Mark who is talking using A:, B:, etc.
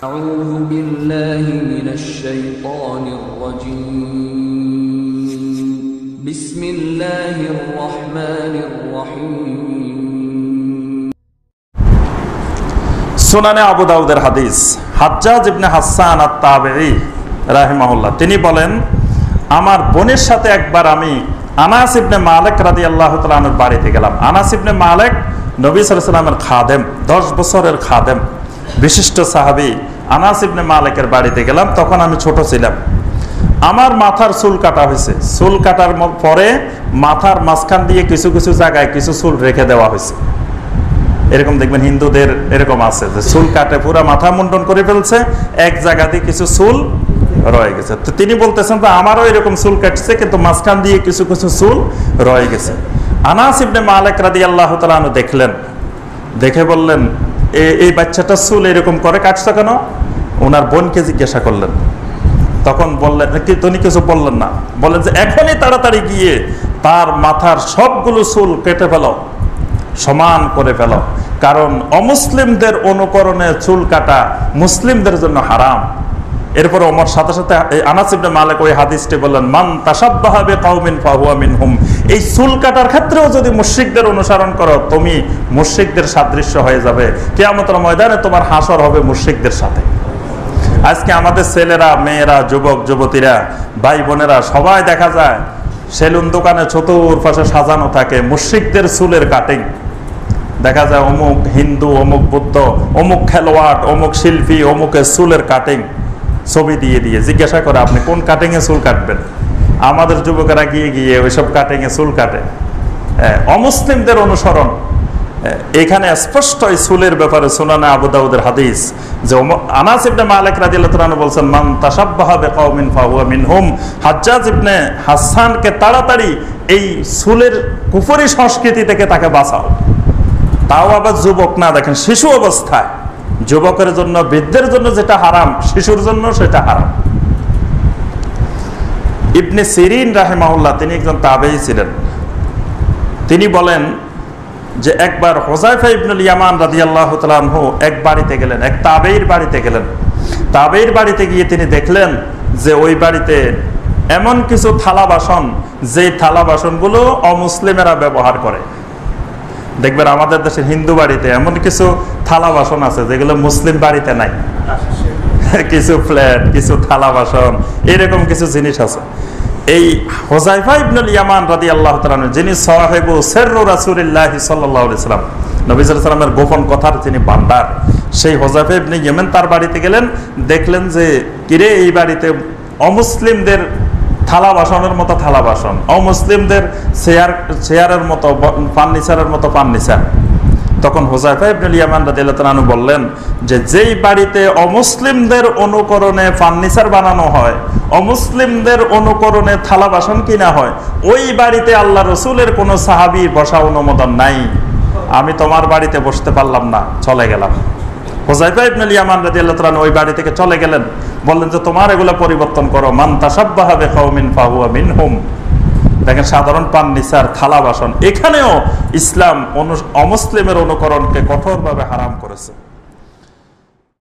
A: أعوذ بالله من الشيطان الرجيم بسم الله الرحمن الرحيم
B: সুনানে আবু দাউদের হাদিস হাজ্জাজ ইবনে হাসান আত-তাবিঈ রাহিমাহুল্লাহ তিনি বলেন, আমার বোনের সাথে একবার আমি আনাস ইবনে মালিক রাদিয়াল্লাহু তাআলা আনহুর বাড়িতে গেলাম। আনাস ইবনে মালিক নবী সাল্লাল্লাহু আলাইহি ওয়াসাল্লামের খাদেম, 10 বছরের খাদেম, বিশিষ্ট সাহাবী। আনাস ইবনে মালিকের বাড়িতে গেলাম, তখন আমি ছোট ছিলাম। আমার মাথার চুল কাটা হয়েছে। চুল কাটার পরে মাথার মাঝখান দিয়ে কিছু কিছু জায়গায় কিছু চুল রেখে দেওয়া হয়েছে। এরকম দেখবেন হিন্দুদের এরকম আছে যে চুল কাটে পুরো মাথা মুন্ডন করে ফেলছে, এক জায়গাতে কিছু চুল রয়ে গেছে। তো তিনি বলতেছেন যে আমারও এরকম চুল কাটছে, কিন্তু মাঝখান দিয়ে কিছু কিছু চুল রয়ে গেছে। আনাস ইবনে মালিক রাদিয়াল্লাহু তাআলা আনহু দেখলেন, দেখে বললেন, এই বাচ্চাটার চুল এরকম করে কাটছে কেন? ওনার বোনকে জিজ্ঞাসা করলেন। তখন বললেন, তিনি কিছু বললেন না, বললেন যে এখনই তাড়াতাড়ি গিয়ে তার মাথার সবগুলো চুল কেটে ফেলো, সমান করে ফেলো, কারণ অমুসলিমদের অনুকরণে চুল কাটা মুসলিমদের জন্য হারাম। এরপর ওমর সাথে সাথে আনাস ইবনে মালিক ওই হাদিসটি বললেন, মান তাশাব্বাহা বিকাউমিন ফাহুয়া মিনহুম। এই চুল কাটার ক্ষেত্রেও যদি মুশরিকদের অনুসরণ করো, তুমি মুশরিকদের সাদৃশ্য হয়ে যাবে। কিয়ামতের ময়দানে তোমার হাসর হবে মুশরিকদের সাথে। আজকে আমাদের ছেলেরা, মেয়েরা, যুবক যুবতীরা, ভাই বোনেরা সবাই দেখা যায় সেলুন দোকানে চতুর্পাশে সাজানো থাকে মুশরিকদের চুলের কাটিং। দেখা যায় অমুক হিন্দু, অমুক বুদ্ধ, অমুক খেলোয়াড়, অমুক শিল্পী, অমুকের চুলের কাটিং ছবি দিয়ে দিয়ে জিজ্ঞাসা করে আপনি কোন কাটিং এ চুল কাটবেন। আমাদের যুবকেরা গিয়ে গিয়ে ওইসব কাটিং এ চুল কাটে। অমুসলিমদের অনুসরণ এখানে স্পষ্ট এই চুলের ব্যাপারে সুনানে আবু দাউদের হাদিস যে আনাস ইবনে মালিক রাদিয়াল্লাহু তাআলা আনহু বলেন, মান তাশাব্বাহা বিকাউমিন ফাহুয়া মিনহুম। হাজ্জাজ ইবনে হাসানকে তাড়াতাড়ি এই চুলের কুফরি সংস্কৃতি থেকে তাকে বাঁচাও। তাও আবার যুবক না, দেখেন শিশু অবস্থায়। যুবকের জন্য, বৃদ্ধের জন্য যেটা হারাম, শিশুর জন্য সেটা হারাম। ইবনে সিরিন রাহিমাহুল্লাহ তিনি একজন তাবেঈ ছিলেন। তিনি বলেন যে একবার হুযায়ফা ইবনুল ইয়ামান রাদিয়াল্লাহু তাআলা আনহু এক বাড়িতে গেলেন, এক তাবেঈর বাড়িতে গেলেন। তাবেঈর বাড়িতে গিয়ে তিনি দেখলেন যে ওই বাড়িতে এমন কিছু থালা বাসন, যেই থালা বাসনগুলো অমুসলিমেরা ব্যবহার করে। দেখবেন আমাদের দেশের হিন্দু বাড়িতে এমন কিছু থালা বাসন আছে যেগুলো মুসলিম বাড়িতে নাই। কিছু প্লেট, কিছু থালা বাসন, এরকম কিছু জিনিস আছে। এই হুযায়ফা ইবনুল ইয়ামান রাদিয়াল্লাহু তাআলা আনহু, যিনি সাহিবু সিররু রাসূলিল্লাহ সাল্লাল্লাহু আলাইহি ওয়াসাল্লাম, নবী সাল্লাল্লাহু আলাইহি ওয়াসাল্লামের গোপন কথার তিনি ভান্ডার, সেই হুযায়ফা ইবনে ইয়ামান তার বাড়িতে গেলেন। দেখলেন যে কিরে, এই বাড়িতে অমুসলিমদের থালা বাসনের মতো থালা বাসন, অমুসলিমদের চেয়ারের মতো ফার্নিচারের মতো ফার্নিচার। তখন হুযায়ফা ইবনুল ইয়ামান রাদিয়াল্লাহু তাআলা আনহু বললেন যে যেই বাড়িতে অমুসলিমদের অনুকরণে ফার্নিচার বানানো হয়, অমুসলিমদের অনুকরণে থালা বাসন কিনা হয়, ওই বাড়িতে আল্লাহ রসুলের কোনো সাহাবী বসা অনুমোদন নাই। আমি তোমার বাড়িতে বসতে পারলাম না, চলে গেলাম। হুযায়ফা ইবনুল ইয়ামান রাদিয়াল্লাহু তাআলা ওই বাড়ি থেকে চলে গেলেন, বললেন যে তোমার এগুলো পরিবর্তন করো। মান তাশাব্বাহা বিকাউমিন ফাহুয়া মিনহুম। দেখেন সাধারণ ফার্নিচার, থালা বাসন, এখানেও ইসলাম অমুসলিমের অনুকরণকে কঠোরভাবে হারাম করেছে।